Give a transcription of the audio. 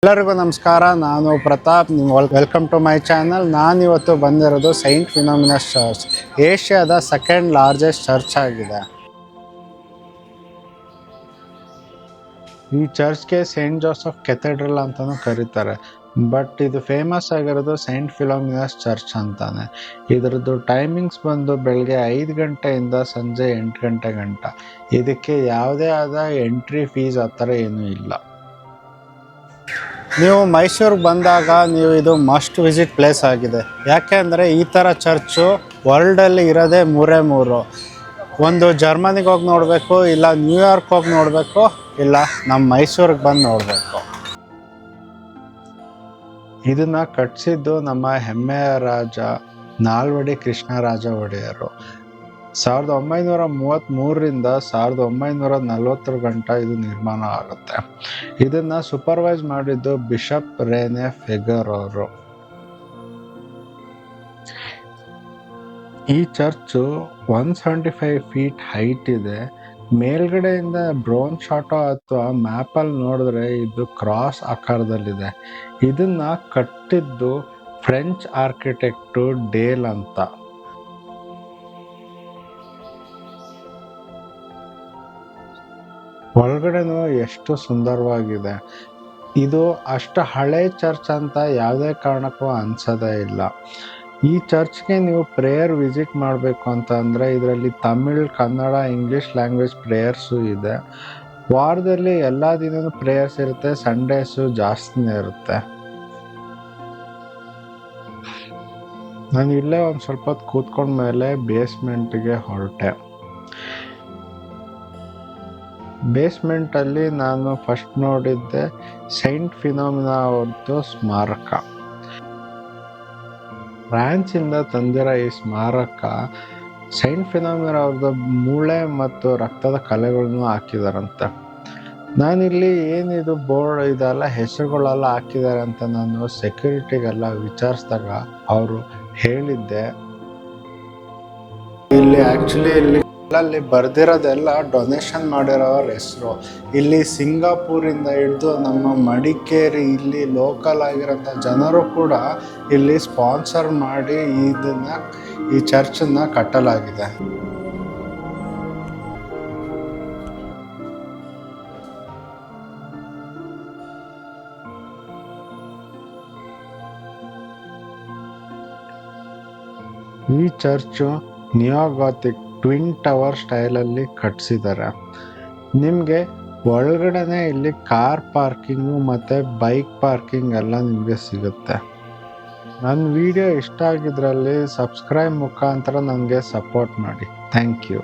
ಎಲ್ಲರಿಗೂ ನಮಸ್ಕಾರ. ನಾನು Pratap. Welcome to my channel. ನಾನಿವತ್ತು ಬಂದಿರೋದು ಸೈಂಟ್ ಫಿನೋಮಿನಸ್ ಚರ್ಚ್. ಏಷ್ಯಾದ ಸೆಕೆಂಡ್ ಲಾರ್ಜೆಸ್ಟ್ ಚರ್ಚ್ ಆಗಿದೆ. ಈ ಚರ್ಚ್ಗೆ ಸೇಂಟ್ ಜೋಸೆಫ್ ಕೆಥೆಡ್ರಲ್ ಅಂತಾನೂ ಕರೀತಾರೆ. ಬಟ್ ಇದು ಫೇಮಸ್ ಆಗಿರೋದು ಸೈಂಟ್ ಫಿಲೋಮಿನಸ್ ಚರ್ಚ್ ಅಂತಾನೆ. ಇದರದ್ದು ಟೈಮಿಂಗ್ಸ್ ಬಂದು ಬೆಳಗ್ಗೆ 5 ಗಂಟೆಯಿಂದ ಸಂಜೆ 8 ಗಂಟೆ ಗಂಟ. ಇದಕ್ಕೆ ಯಾವುದೇ ಆದ ಎಂಟ್ರಿ ಫೀಸ್ ಆ ಥರ ಏನೂ ಇಲ್ಲ. ನೀವು ಮೈಸೂರಿಗೆ ಬಂದಾಗ ನೀವು ಇದು ಮಸ್ಟ್ ವಿಸಿಟ್ ಪ್ಲೇಸ್ ಆಗಿದೆ. ಯಾಕೆ ಅಂದರೆ ಈ ಥರ ಚರ್ಚು ವರ್ಲ್ಡಲ್ಲಿ ಇರೋದೇ ಮೂರೇ. ಒಂದು ಜರ್ಮನಿಗೆ ಹೋಗಿ ನೋಡಬೇಕು, ಇಲ್ಲ ನ್ಯೂಯಾರ್ಕ್ ಹೋಗಿ ನೋಡಬೇಕು, ಇಲ್ಲ ನಮ್ಮ ಮೈಸೂರಿಗೆ ಬಂದು ನೋಡಬೇಕು. ಇದನ್ನು ಕಟ್ಟಿಸಿದ್ದು ನಮ್ಮ ಹೆಮ್ಮೆಯ ರಾಜ ನಾಲ್ವಡಿ ಕೃಷ್ಣರಾಜ ಒಡೆಯರು. 1933ರಿಂದ 1940 ಗಂಟ ಇದು ನಿರ್ಮಾಣ ಆಗುತ್ತೆ. ಇದನ್ನ ಸೂಪರ್ವೈಸ್ ಮಾಡಿದ್ದು ಬಿಷಪ್ ರೇನೆ ಫೆಗರ್ ಅವರು. ಈ ಚರ್ಚು 175 ಫೀಟ್ ಹೈಟ್ ಇದೆ. ಮೇಲ್ಗಡೆಯಿಂದ ಡ್ರೋನ್ ಶಾಟೋ ಅಥವಾ ಮ್ಯಾಪಲ್ಲಿ ನೋಡಿದ್ರೆ ಇದು ಕ್ರಾಸ್ ಆಕಾರದಲ್ಲಿದೆ. ಇದನ್ನ ಕಟ್ಟಿದ್ದು ಫ್ರೆಂಚ್ ಆರ್ಕಿಟೆಕ್ಟು ಡೇಲ್ ಅಂತ. ಒಳಗಡೆನೂ ಎಷ್ಟು ಸುಂದರವಾಗಿದೆ. ಇದು ಅಷ್ಟು ಹಳೆ ಚರ್ಚ್ ಅಂತ ಯಾವುದೇ ಕಾರಣಕ್ಕೂ ಅನ್ಸೋದೇ ಇಲ್ಲ. ಈ ಚರ್ಚ್ಗೆ ನೀವು ಪ್ರೇಯರ್ ವಿಸಿಟ್ ಮಾಡಬೇಕು ಅಂತ ಅಂದರೆ ಇದರಲ್ಲಿ ತಮಿಳ್, ಕನ್ನಡ, ಇಂಗ್ಲೀಷ್ ಲ್ಯಾಂಗ್ವೇಜ್ ಪ್ರೇಯರ್ಸು ಇದೆ. ವಾರದಲ್ಲಿ ಎಲ್ಲ ದಿನವೂ ಪ್ರೇಯರ್ಸ್ ಇರುತ್ತೆ. ಸಂಡೇಸು ಜಾಸ್ತಿನೇ ಇರುತ್ತೆ. ನಾನು ಇಲ್ಲೇ ಒಂದು ಸ್ವಲ್ಪ ಹೊತ್ತು ಕೂತ್ಕೊಂಡ್ಮೇಲೆ ಬೇಸ್ಮೆಂಟ್ಗೆ ಹೊರಟೆ. ಬೇಸ್ಮೆಂಟಲ್ಲಿ ನಾನು ಫಸ್ಟ್ ನೋಡಿದ್ದೆ ಸೈಂಟ್ ಫಿನೋಮಿನಾ ಅವ್ರದ್ದು ಸ್ಮಾರಕ. ಫ್ರಾನ್ಸಿಂದ ತಂದಿರೋ ಈ ಸ್ಮಾರಕ ಸೈಂಟ್ ಫಿನೋಮಿನಾ ಅವ್ರದ್ದು ಮೂಳೆ ಮತ್ತು ರಕ್ತದ ಕಲೆಗಳನ್ನು ಹಾಕಿದಾರಂತೆ. ನಾನಿಲ್ಲಿ ಏನಿದು ಬೋರ್ಡ್ ಇದೆಲ್ಲ ಹೆಸರುಗಳೆಲ್ಲ ಹಾಕಿದ್ದಾರೆ ಅಂತ ನಾನು ಸೆಕ್ಯೂರಿಟಿಗೆಲ್ಲ ವಿಚಾರಿಸಿದಾಗ ಅವರು ಹೇಳಿದ್ದೆ, ಇಲ್ಲಿ ಬರ್ದಿರೋದೆಲ್ಲ ಡೊನೇಷನ್ ಮಾಡಿರೋರ ಹೆಸರು. ಇಲ್ಲಿ ಸಿಂಗಾಪುರಿಂದ ಹಿಡಿದು ನಮ್ಮ ಮಡಿಕೇರಿ, ಇಲ್ಲಿ ಲೋಕಲ್ ಆಗಿರೋಂಥ ಜನರು ಕೂಡ ಇಲ್ಲಿ ಸ್ಪಾನ್ಸರ್ ಮಾಡಿ ಈ ಚರ್ಚನ್ನ ಕಟ್ಟಲಾಗಿದೆ. ಈ ಚರ್ಚು ನಿಯೋಗಾಥಿಕ್ ಟ್ವಿನ್ ಟವರ್ ಸ್ಟೈಲಲ್ಲಿ ಕಟ್ಸಿದ್ದಾರೆ. ನಿಮಗೆ ಒಳಗಡೆನೆ ಇಲ್ಲಿ ಕಾರ್ ಪಾರ್ಕಿಂಗು ಮತ್ತು ಬೈಕ್ ಪಾರ್ಕಿಂಗ್ ಎಲ್ಲ ನಿಮಗೆ ಸಿಗುತ್ತೆ. ನನ್ನ ವಿಡಿಯೋ ಇಷ್ಟ ಆಗಿದ್ರಲ್ಲಿ ಸಬ್ಸ್ಕ್ರೈಬ್ ಮುಖಾಂತರ ನನಗೆ ಸಪೋರ್ಟ್ ಮಾಡಿ. Thank you.